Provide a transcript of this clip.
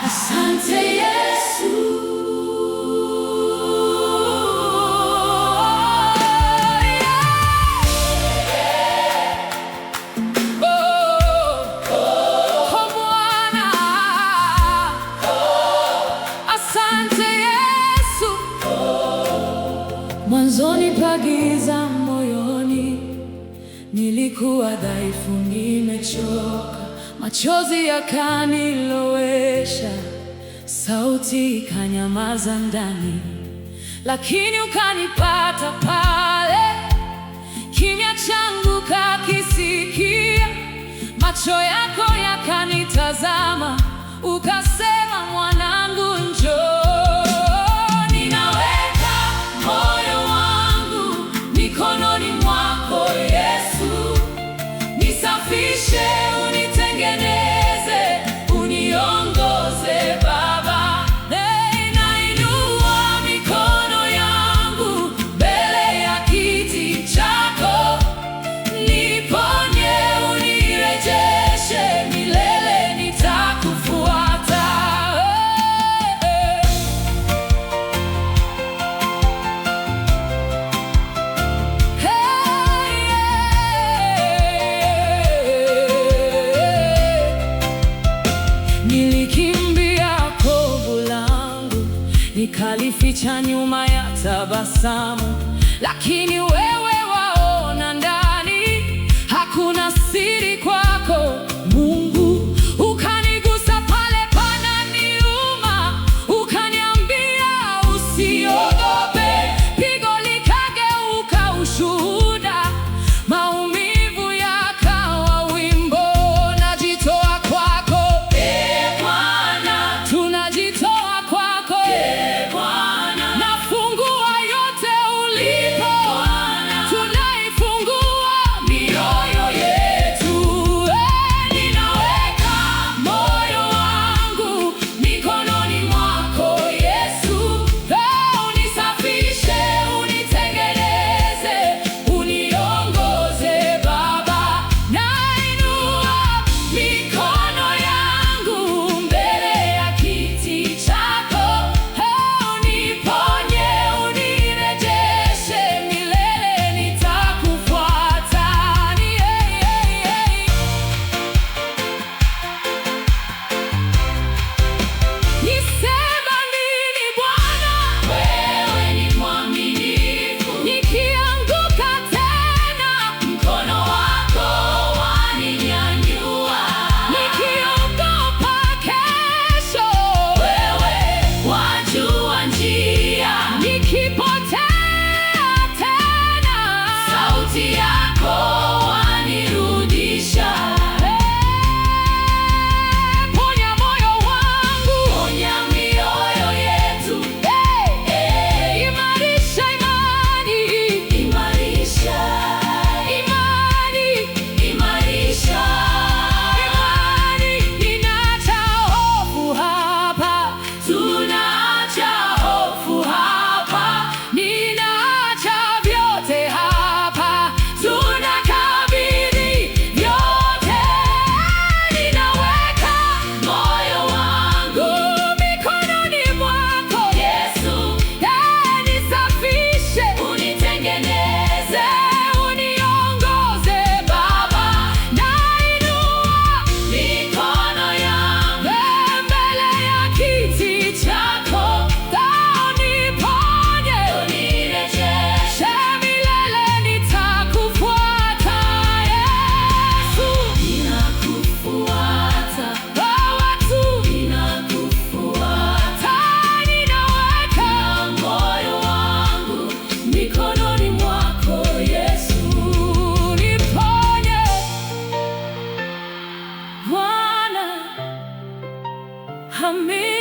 Asante Yesu. Mwanzoni pa giza moyoni, nilikuwa dhaifu, nimechoka, machozi yakanilowesha, sauti ikanyamaza ndani, lakini ukanipata pale, kimya changu kakisikia, macho yako yakanitazama, ukasema, mwanangu, njoo. Mikononi mwako Yesu, nisafishe, unitengeneze, uniongoze Baba. Nainua mikono yangu mbele ya kiti chako, niponye, unirejeshe, milele nitakufuata. Nilikimbia kovu langu, nikalificha nyuma ya tabasamu, lakini wewe waona ndani, hakuna siri kwako Mungu. Ukanigusa pale pananiuma, ukaniambia usiogope, pigo likageuka ushuhuda, maumivu yakawa wimbo. Najitoa kwako tunajitoa kwako Bwana, nafungua yote ulipo, tunaifungua mioyo yetu. Ninaweka moyo wangu mikononi mwako Yesu, unisafishe, unitengeneze, uniongoze Baba. Nainua mikono yangu mbele ya kiti chako, uniponye, unirejeshe, milele nitakufuata. Nisema nini Bwana? Wewe ni mwaminifu, nikianguka tena, mkono wako waninyanyua, nikiogopa kesho, wewe wajua njia, nikipotea tena, sauti yako wanirudisha. Ponya moyo wangu, ponya mioyo yetu, imarisha imani, imarisha imani, imarisha imani. Ninaacha hofu hapa, tunaacha hofu hapa, ninaacha vyote hapa, tunakabidhi vyote. Ninaweka moyo wangu mikononi mwako Yesu, nisafishe, unitengeneze, uniongoze Baba. Nainua mikono yangu mbele ya kiti chako, uniponye, unirejeshe, milele nitakufuata Yesu. Ninakufuata wewe tu, ninakufuata. Ninaweka moyo wangu mikononi mwako Yesu, niponye Bwana. Amen.